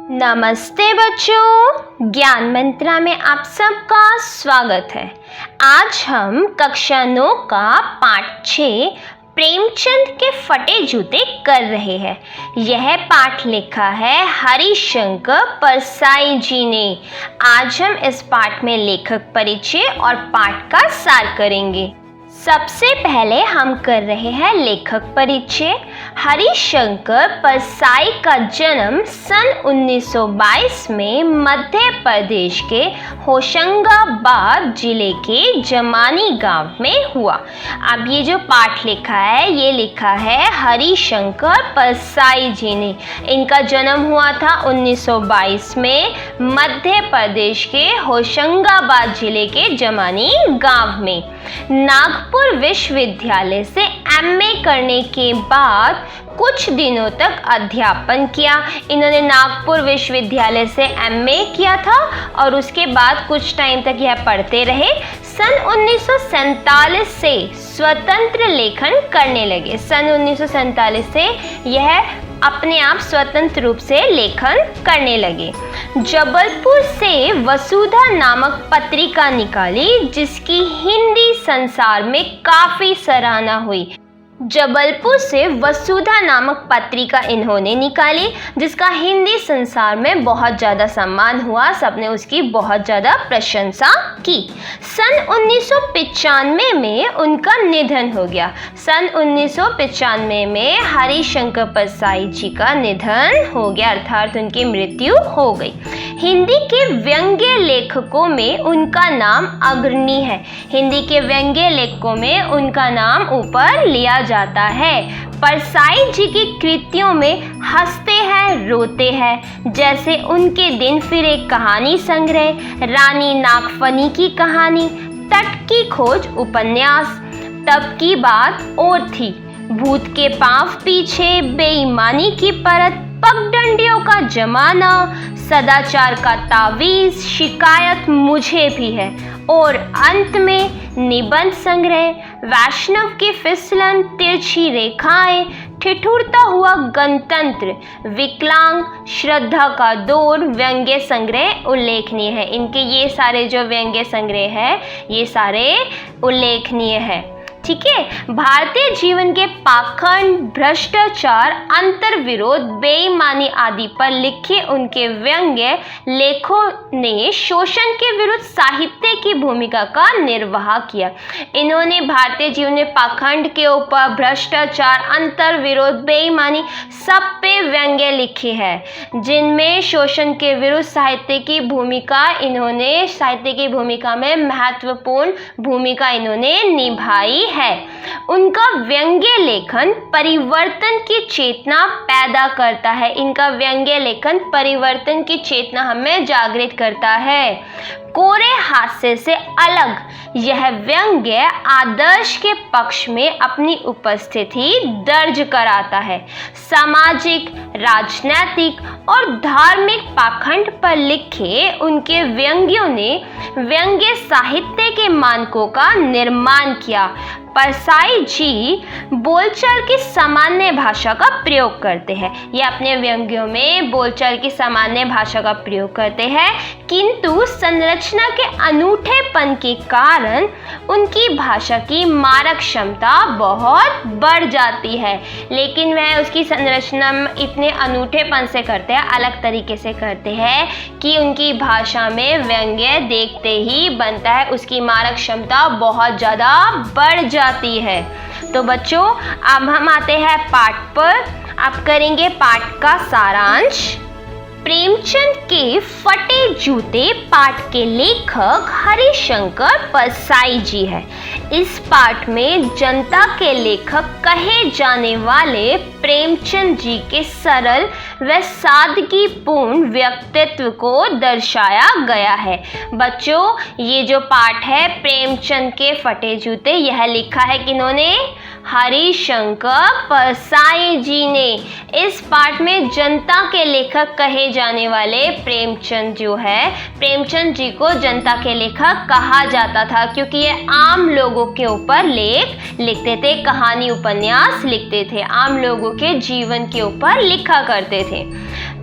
नमस्ते बच्चों, ज्ञान मंत्रा में आप सबका स्वागत है। आज हम कक्षा 9 का पाठ 6 प्रेमचंद के फटे जूते कर रहे हैं। यह पाठ लिखा है हरिशंकर परसाई जी ने। आज हम इस पाठ में लेखक परिचय और पाठ का सार करेंगे। सबसे पहले हम कर रहे हैं लेखक परिचय। हरिशंकर परसाई का जन्म सन 1922 में मध्य प्रदेश के होशंगाबाद जिले के जमानी गांव में हुआ। अब ये जो पाठ लिखा है ये लिखा है हरिशंकर परसाई जी ने। इनका जन्म हुआ था 1922 में मध्य प्रदेश के होशंगाबाद जिले के जमानी गांव में। नागपुर विश्वविद्यालय से एमए करने के बाद कुछ दिनों तक अध्यापन किया। इन्होंने नागपुर विश्वविद्यालय से एमए किया था और उसके बाद कुछ टाइम तक यह पढ़ते रहे। सन 1947 से स्वतंत्र लेखन करने लगे। सन 1947 से यह अपने आप स्वतंत्र रूप से लेखन करने लगे। जबलपुर से वसुधा नामक पत्रिका निकाली जिसकी हिंदी संसार में काफी सराहना हुई। जबलपुर से वसुधा नामक पत्रिका इन्होंने निकाली जिसका हिंदी संसार में बहुत ज़्यादा सम्मान हुआ। सबने उसकी बहुत ज़्यादा प्रशंसा की। सन 1995 में उनका निधन हो गया। सन 1995 में हरिशंकर परसाई जी का निधन हो गया, अर्थात उनकी मृत्यु हो गई। हिंदी के व्यंग्य लेखकों में उनका नाम अग्रणी है। हिंदी के व्यंग्य लेखकों में उनका नाम ऊपर लिया जाता है। परसाई जी की कृतियों में हंसते हैं रोते हैं, जैसे उनके दिन फिर एक कहानी संग्रह, रानी नागफनी की कहानी, तट की खोज उपन्यास, तब की बात और थी, भूत के पांव पीछे, बेईमानी की परत, पगडंडियों का जमाना, सदाचार का तावीज, शिकायत मुझे भी है और अंत में निबंध संग्रह, वैष्णव की फिसलन, तिरछी रेखाएं, ठिठुरता हुआ गणतंत्र, विकलांग, श्रद्धा का दौर व्यंग्य संग्रह उल्लेखनीय है। इनके ये सारे जो व्यंग्य संग्रह है ये सारे उल्लेखनीय है। ठीक है। भारतीय जीवन के पाखंड, भ्रष्टाचार, अंतर्विरोध, बेईमानी आदि पर लिखे उनके व्यंग्य लेखों ने शोषण के विरुद्ध साहित्य की भूमिका का निर्वाह किया। इन्होंने भारतीय जीवन में पाखंड के ऊपर, भ्रष्टाचार, अंतर्विरोध, बेईमानी सब पे व्यंग्य लिखे हैं जिनमें शोषण के विरुद्ध साहित्य की भूमिका में महत्वपूर्ण भूमिका इन्होंने निभाई है। उनका व्यंग्य लेखन परिवर्तन की चेतना पैदा करता है। इनका व्यंग्य लेखन परिवर्तन की चेतना हमें जागृत करता है। कोरे हास्य से अलग यह व्यंग्य आदर्श के पक्ष में अपनी उपस्थिति दर्ज कराता है। सामाजिक, राजनैतिक और धार्मिक पाखंड पर लिखे उनके व्यंग्यों ने व्यंग्य साहित्य के मानकों का निर्माण किया। परसाई जी बोलचाल की सामान्य भाषा का प्रयोग करते हैं। ये अपने व्यंग्यों में बोलचाल की सामान्य भाषा का प्रयोग करते हैं, किंतु संरचना के अनूठेपन के कारण उनकी भाषा की मारक क्षमता बहुत बढ़ जाती है। लेकिन वह उसकी संरचना इतने अनूठेपन से करते हैं, अलग तरीके से करते हैं कि उनकी भाषा में व्यंग्य देखते ही बनता है, उसकी मारक क्षमता बहुत ज़्यादा बढ़ जाती है। तो बच्चों अब हम आते हैं पाठ पर। अब करेंगे पाठ का सारांश। प्रेमचंद के फटे जूते पाठ के लेखक हरिशंकर परसाई जी हैं। इस पाठ में जनता के लेखक कहे जाने वाले प्रेमचंद जी के सरल व सादगीपूर्ण व्यक्तित्व को दर्शाया गया है। बच्चों ये जो पाठ है प्रेमचंद के फटे जूते, यह लिखा है किन्होंने? हरिशंकर परसाई जी ने। इस पाठ में जनता के लेखक कहे जाने वाले प्रेमचंद जो है, प्रेमचंद जी को जनता के लेखक कहा जाता था क्योंकि ये आम लोगों के ऊपर लेख लिखते थे, कहानी उपन्यास लिखते थे, आम लोगों के जीवन के ऊपर लिखा करते थे।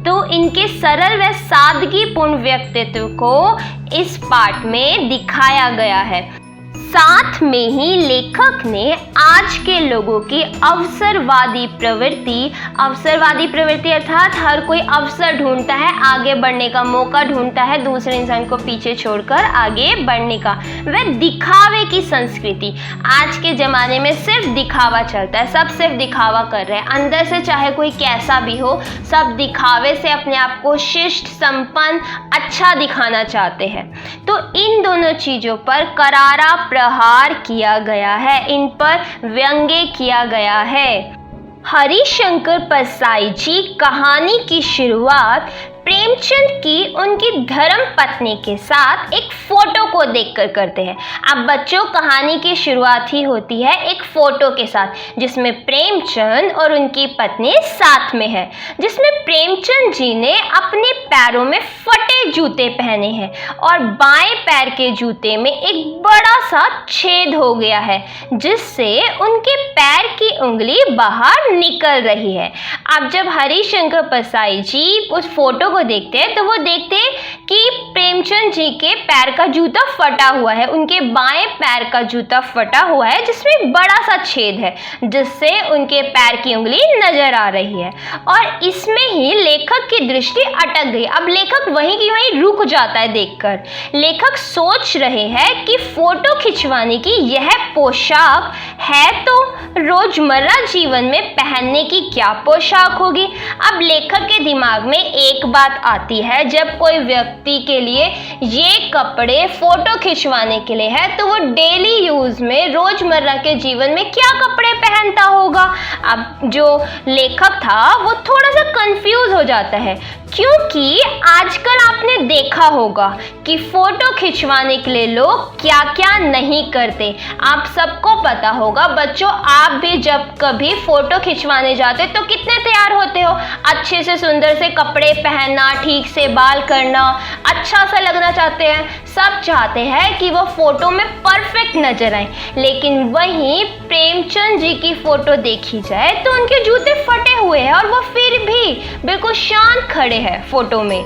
तो इनके सरल व सादगीपूर्ण व्यक्तित्व को इस पाठ में दिखाया गया है। साथ में ही लेखक ने आज के लोगों की अवसरवादी प्रवृत्ति अर्थात हर कोई अवसर ढूंढता है, आगे बढ़ने का मौका ढूंढता है, दूसरे इंसान को पीछे छोड़कर आगे बढ़ने का, वह दिखावे की संस्कृति। आज के ज़माने में सिर्फ दिखावा चलता है, सब सिर्फ दिखावा कर रहे हैं, अंदर से चाहे कोई कैसा भी हो, सब दिखावे से अपने आप को शिष्ट, संपन्न, अच्छा दिखाना चाहते हैं। तो इन दोनों चीज़ों पर करारा प्रहार किया गया है, इन पर व्यंग्य किया गया है। हरिशंकर परसाई जी कहानी की शुरुआत प्रेमचंद की उनकी धर्म पत्नी के साथ एक फोटो को देखकर करते हैं। अब बच्चों, कहानी की शुरुआत ही होती है एक फोटो के साथ, जिसमें प्रेमचंद और उनकी पत्नी साथ में है, जिसमें प्रेमचंद जी ने अपने पैरों में फटे जूते पहने हैं और बाएं पैर के जूते में एक बड़ा सा छेद हो गया है, जिससे उनके पैर की उंगली बाहर निकल रही है। अब जब हरिशंकर परसाई जी उस फोटो को देखते हैं तो वो देखते हैं कि प्रेमचंद जी के पैर का जूता फटा हुआ है, उनके बाएं पैर का जूता फटा हुआ है, जिसमें बड़ा सा छेद है, जिससे उनके पैर की उंगली नजर आ रही है। और इसमें ही लेखक की दृष्टि अटक गई। अब लेखक वहीं की वहीं रुक जाता है देखकर। लेखक सोच रहे हैं कि फोटो खिंचवाने की यह पोशाक है तो रोजमर्रा जीवन में पहनने की क्या पोशाक होगी। अब लेखक के दिमाग में एक बात आती है, जब कोई व्यक्ति के लिए ये कपड़े फोटो खिंचवाने के लिए है तो वो डेली यूज में, रोजमर्रा के जीवन में क्या कपड़े पहनता होगा। अब जो लेखक था वो थोड़ा सा कंफ्यूज हो जाता है, क्योंकि आजकल आपने देखा होगा कि फोटो खिंचवाने के लिए लोग क्या क्या नहीं करते। आप सबको पता होगा बच्चों, आप भी जब कभी फोटो खिंचवाने जाते तो कितने तैयार होते हो, अच्छे से सुंदर से कपड़े पहनना, ठीक से बाल करना, अच्छा सा लगना चाहते हैं। सब चाहते हैं कि वो फोटो में परफेक्ट नजर आए। लेकिन वहीं प्रेमचंद जी की फोटो देखी जाए तो उनके जूते फटे हुए हैं और वो फिर भी बिल्कुल शांत खड़े हैं फोटो में।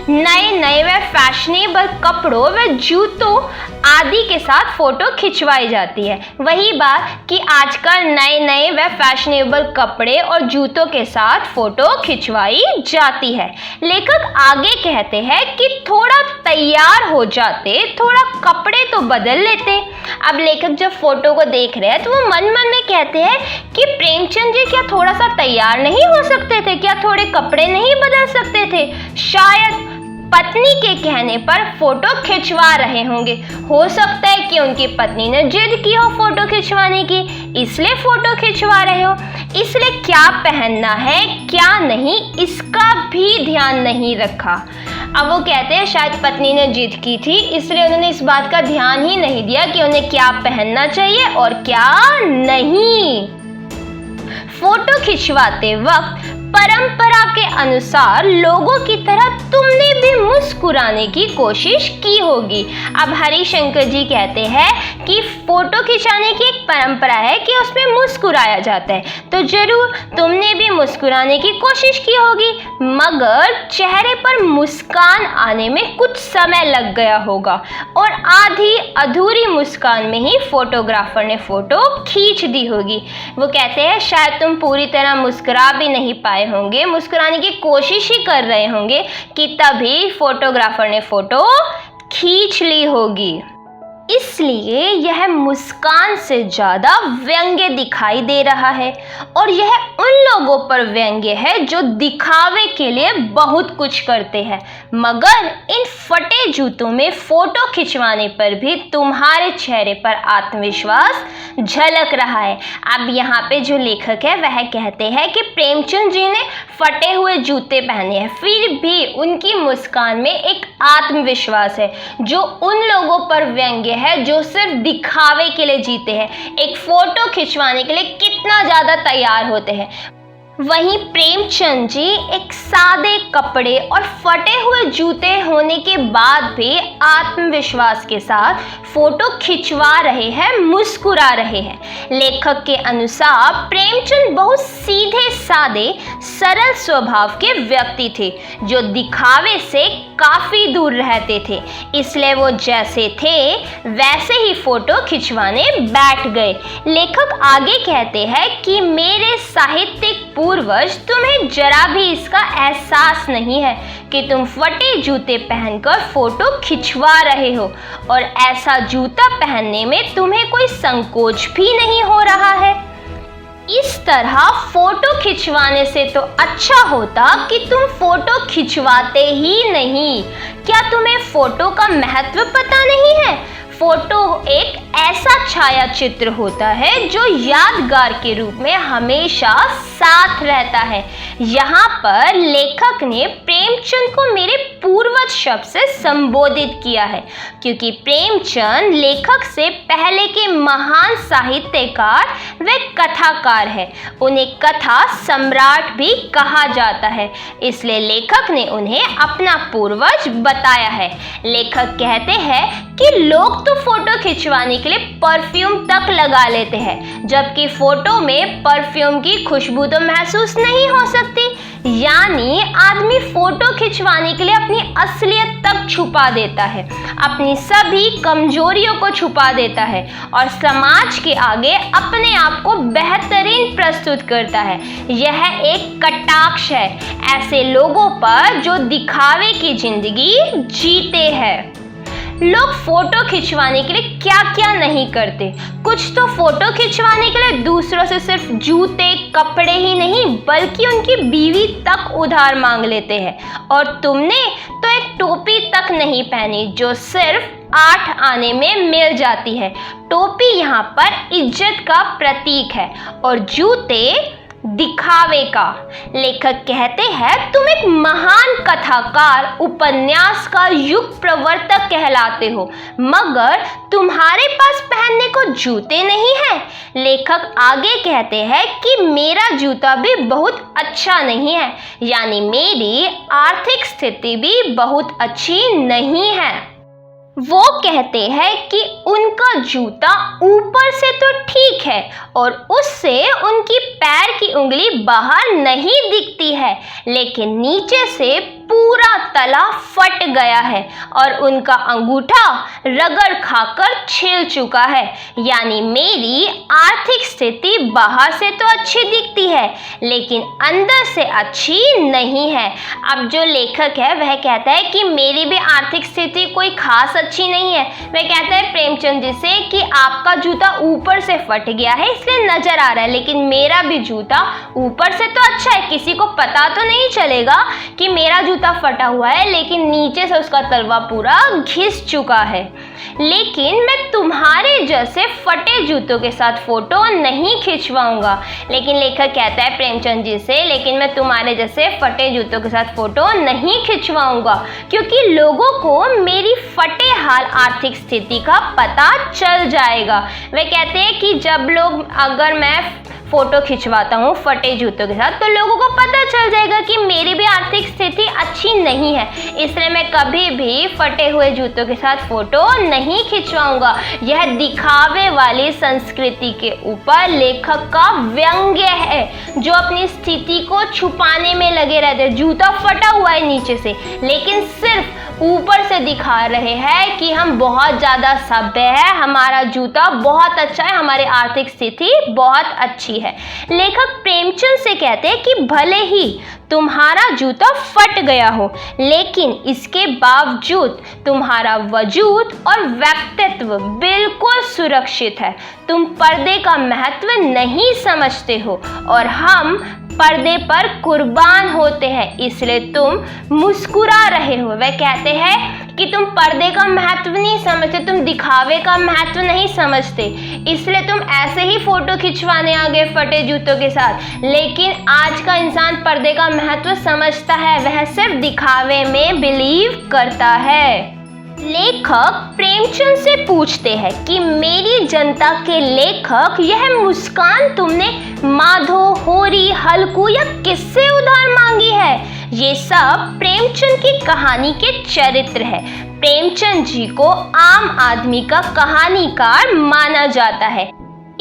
नए नए व फैशनेबल कपड़ों व जूतों आदि के साथ फोटो खिंचवाई जाती है। वही बात कि आजकल नए नए व फैशनेबल कपड़े और जूतों के साथ फोटो खिंचवाई जाती है। लेखक आगे कहते हैं कि थोड़ा तैयार हो जाते, थोड़ा कपड़े तो बदल लेते। अब लेखक जब फोटो को देख रहे हैं तो वो मन मन में कहते हैं कि प्रेमचंद जी क्या थोड़ा सा तैयार नहीं हो सकते थे, क्या थोड़े कपड़े नहीं बदल सकते थे। शायद पत्नी के कहने पर फोटो खिंचवा रहे होंगे। हो सकता है कि उनकी पत्नी ने जिद की हो फोटो खिंचवाने की, इसलिए फोटो खिंचवा रहे हो। इसलिए क्या पहनना है क्या नहीं, इसका भी ध्यान नहीं रखा। अब वो कहते हैं शायद पत्नी ने जिद की थी, इसलिए उन्होंने इस बात का ध्यान ही नहीं दिया कि उन्हें क्या पहनना चाहिए और क्या नहीं। फोटो खिंचवाते वक्त परंपरा के अनुसार लोगों की तरह तुमने भी मुस्कुराने की कोशिश की होगी। अब हरिशंकर जी कहते हैं कि फोटो खिंचाने की एक परंपरा है कि उसमें मुस्कुराया जाता है, तो जरूर तुमने भी मुस्कुराने की कोशिश की होगी, मगर चेहरे पर मुस्कान आने में कुछ समय लग गया होगा और आधी अधूरी मुस्कान में ही फोटोग्राफर ने फोटो खींच दी होगी। वो कहते हैं शायद तुम पूरी तरह मुस्कुरा भी नहीं पाए होंगे, मुस्कुराने की कोशिश ही कर रहे होंगे कि तभी फोटोग्राफर ने फोटो खींच ली होगी। इसलिए यह मुस्कान से ज़्यादा व्यंग्य दिखाई दे रहा है और यह उन लोगों पर व्यंग्य है जो दिखावे के लिए बहुत कुछ करते हैं, मगर इन फटे जूतों में फोटो खिंचवाने पर भी तुम्हारे चेहरे पर आत्मविश्वास झलक रहा है। अब यहाँ पे जो लेखक है वह कहते हैं कि प्रेमचंद जी ने फटे हुए जूते पहने हैं, फिर भी उनकी मुस्कान में एक आत्मविश्वास है जो उन लोगों पर व्यंग्य है जो सिर्फ दिखावे के लिए जीते हैं, एक फोटो खिंचवाने के लिए कितना ज़्यादा तैयार होते हैं। वहीं प्रेमचंद जी एक सादे कपड़े और फटे हुए जूते होने के बाद भी आत्मविश्वास के साथ फोटो खिंचवा रहे हैं, मुस्कुरा रहे हैं। लेखक के अनुसार प्रेमचंद बहुत सीधे सादे सरल स्वभाव के व्यक्ति थे जो दिखावे से काफी दूर रहते थे, इसलिए वो जैसे थे वैसे ही फोटो खिंचवाने बैठ गए। लेखक आगे कहते हैं कि मेरे साहित्यिक पूर्वज तुम्हें जरा भी इसका एहसास नहीं है कि तुम फटे जूते पहनकर फोटो खिंचवा रहे हो, और ऐसा जूता पहनने में तुम्हें कोई संकोच भी नहीं हो रहा है। इस तरह फोटो खिंचवाने से तो अच्छा होता कि तुम फोटो खिंचवाते ही नहीं। क्या तुम्हें फोटो का महत्व पता नहीं है? फोटो एक ऐसा छाया चित्र होता है जो यादगार के रूप में हमेशा साथ रहता है। यहाँ पर लेखक ने प्रेमचंद को मेरे पूर्वज शब्द से संबोधित किया है, क्योंकि प्रेमचंद लेखक से पहले के महान साहित्यकार व कथाकार है। उन्हें कथा सम्राट भी कहा जाता है, इसलिए लेखक ने उन्हें अपना पूर्वज बताया है। लेखक कहते हैं कि लोग तो फोटो खिंचवाने के लिए परफ्यूम तक लगा लेते हैं, जबकि फोटो में परफ्यूम की खुशबू तो महसूस नहीं हो सकती। यानी आदमी फोटो खिंचवाने के लिए अपनी असलियत तक छुपा देता है, अपनी सभी कमजोरियों को छुपा देता है और समाज के आगे अपने आप को बेहतरीन प्रस्तुत करता है। यह एक कटाक्ष है ऐसे लोगों पर जो दिखावे की जिंदगी जीते हैं। लोग फोटो खिंचवाने के लिए क्या क्या नहीं करते। कुछ तो फोटो खिंचवाने के लिए दूसरों से सिर्फ जूते कपड़े ही नहीं बल्कि उनकी बीवी तक उधार मांग लेते हैं, और तुमने तो एक टोपी तक नहीं पहनी जो सिर्फ 8 आने में मिल जाती है। टोपी यहाँ पर इज्जत का प्रतीक है और जूते दिखावे का। लेखक कहते हैं तुम एक महान कथाकार, उपन्यासकार, युग प्रवर्तक कहलाते हो, मगर तुम्हारे पास पहनने को जूते नहीं हैं। लेखक आगे कहते हैं कि मेरा जूता भी बहुत अच्छा नहीं है, यानी मेरी आर्थिक स्थिति भी बहुत अच्छी नहीं है। वो कहते हैं कि उनका जूता ऊपर से तो ठीक है और उससे उनकी पैर की उंगली बाहर नहीं दिखती है, लेकिन नीचे से पूरा तला फट गया है और उनका अंगूठा रगड़ खाकर छिल चुका है। यानी मेरी आर्थिक स्थिति बाहर से तो अच्छी दिखती है लेकिन अंदर से अच्छी नहीं है। अब जो लेखक है वह कहता है कि मेरी भी आर्थिक स्थिति कोई खास अच्छी नहीं है। वह कहता है प्रेमचंद जी से कि आपका जूता ऊपर से फट गया है इसलिए नजर आ रहा है, लेकिन मेरा भी जूता ऊपर से तो अच्छा है, किसी को पता तो नहीं चलेगा कि मेरा जूता फटा हुआ है, लेकिन नीचे से उसका तलवा पूरा घिस चुका है। लेकिन मैं तुम्हारे जैसे फटे जूतों के साथ फोटो नहीं खिंचवाऊंगा। लेकिन लेखक कहता है प्रेमचंद जी से, लेकिन मैं तुम्हारे जैसे फटे जूतों के साथ फोटो नहीं खिंचवाऊंगा क्योंकि लोगों को मेरी फटे हाल आर्थिक स्थिति का पता चल जाएगा। वे कहते हैं कि जब लोग अगर मैं फोटो खिंचवाता हूँ फटे जूतों के साथ तो लोगों को पता चल जाएगा कि मेरी भी आर्थिक स्थिति अच्छी नहीं है, इसलिए मैं कभी भी फटे हुए जूतों के साथ फोटो नहीं खिंचवाऊंगा। यह दिखावे वाली संस्कृति के ऊपर लेखक का व्यंग्य है जो अपनी स्थिति को छुपाने में लगे रहते हैं। जूता फटा हुआ है नीचे से लेकिन सिर्फ ऊपर से दिखा रहे हैं कि हम बहुत ज़्यादा सभ्य है, हमारा जूता बहुत अच्छा है, हमारी आर्थिक स्थिति बहुत अच्छी है। लेखक प्रेमचंद से कहते हैं कि भले ही तुम्हारा जूता फट गया हो लेकिन इसके बावजूद तुम्हारा वजूद और व्यक्तित्व बिल्कुल सुरक्षित है। तुम पर्दे का महत्व नहीं समझते हो और हम पर्दे पर कुर्बान होते हैं, इसलिए तुम मुस्कुरा रहे हो। वह कहते हैं कि तुम पर्दे का महत्व नहीं समझते, तुम दिखावे का महत्व नहीं समझते, इसलिए तुम ऐसे ही फोटो खिंचवाने आ गए फटे जूतों के साथ। लेकिन आज का इंसान पर्दे का महत्व समझता है, वह सिर्फ दिखावे में बिलीव करता है। लेखक प्रेमचंद से पूछते हैं कि मेरी जनता के लेखक, यह मुस्कान तुमने माधो, होरी, हल्कू या किससे उधार मांगी है? ये सब प्रेमचंद की कहानी के चरित्र है। प्रेमचंद जी को आम आदमी का कहानीकार माना जाता है,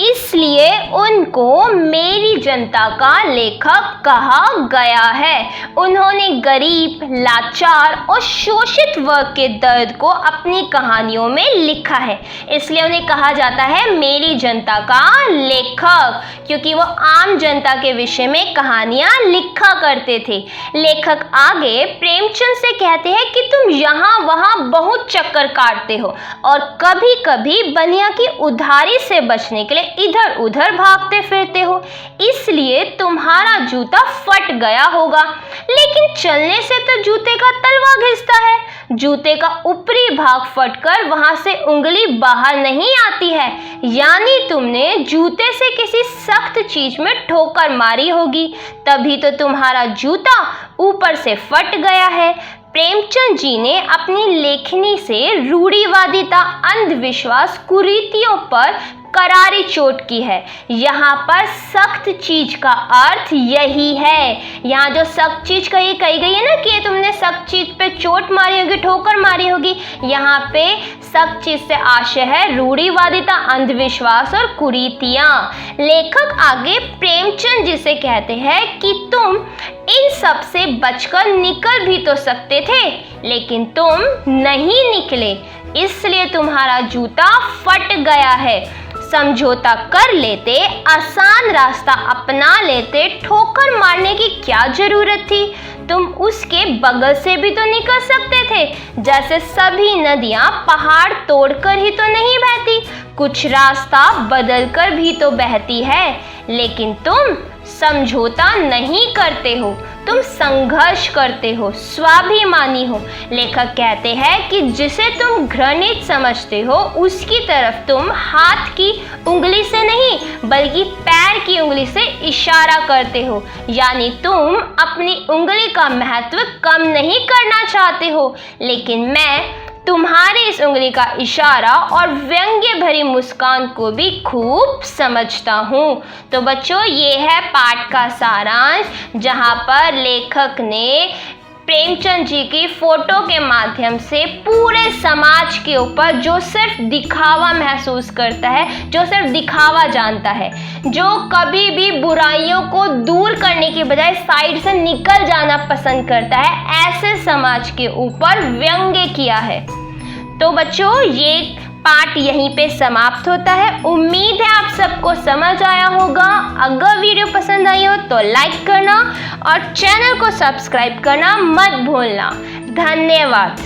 इसलिए उनको मेरी जनता का लेखक कहा गया है। उन्होंने गरीब, लाचार और शोषित वर्ग के दर्द को अपनी कहानियों में लिखा है, इसलिए उन्हें कहा जाता है मेरी जनता का लेखक, क्योंकि वो आम जनता के विषय में कहानियां लिखा करते थे। लेखक आगे प्रेमचंद से कहते हैं कि तुम यहाँ वहाँ बहुत चक्कर काटते हो और कभी कभी बनिया की उधारी से बचने के लिए इधर उधर भागते फिरते हो, इसलिए तुम्हारा जूता फट गया होगा। लेकिन चलने से तो जूते का तलवा घिसता है, जूते का ऊपरी भाग फटकर वहां से उंगली बाहर नहीं आती है, यानी तुमने जूते से किसी सख्त चीज में ठोकर मारी होगी, तभी तो तुम्हारा जूता ऊपर से फट गया है। प्रेमचंद जी ने अपनी लेखनी से रूढ़िवादिता, अंधविश्वास, कुरीतियों पर करारी चोट की है। यहाँ पर सख्त चीज का अर्थ यही है। यहाँ जो सख्त चीज कही गई है ना कि तुमने सख्त चीज पे चोट मारी होगी, ठोकर मारी होगी, यहाँ पे सख्त चीज से आशय है रूढ़िवादिता, अंधविश्वास और कुरीतियां। लेखक आगे प्रेमचंद जी से कहते हैं कि तुम इन सब से बचकर निकल भी तो सकते थे, लेकिन तुम नहीं निकले, इसलिए तुम्हारा जूता फट गया है। समझौता कर लेते, आसान रास्ता अपना लेते, ठोकर मारने की क्या जरूरत थी? तुम उसके बगल से भी तो निकल सकते थे। जैसे सभी नदियां पहाड़ तोड़कर ही तो नहीं बहती, कुछ रास्ता बदलकर भी तो बहती है, लेकिन तुम समझौता नहीं करते हो, तुम संघर्ष करते हो, स्वाभिमानी हो। लेखक कहते हैं कि जिसे तुम घृणित समझते हो उसकी तरफ तुम हाथ की उंगली से नहीं बल्कि पैर की उंगली से इशारा करते हो, यानी तुम अपनी उंगली का महत्व कम नहीं करना चाहते हो, लेकिन मैं तुम्हारी इस उंगली का इशारा और व्यंग्य भरी मुस्कान को भी खूब समझता हूँ। तो बच्चों, ये है पाठ का सारांश, जहाँ पर लेखक ने प्रेमचंद जी की फोटो के माध्यम से पूरे समाज के ऊपर जो सिर्फ दिखावा महसूस करता है, जो सिर्फ दिखावा जानता है, जो कभी भी बुराइयों को दूर करने के बजाय साइड से निकल जाना पसंद करता है, ऐसे समाज के ऊपर व्यंग्य किया है। तो बच्चों, ये पाठ यहीं पे समाप्त होता है। उम्मीद है आप सबको समझ आया होगा। अगर वीडियो पसंद आई हो तो लाइक करना और चैनल को सब्सक्राइब करना मत भूलना। धन्यवाद।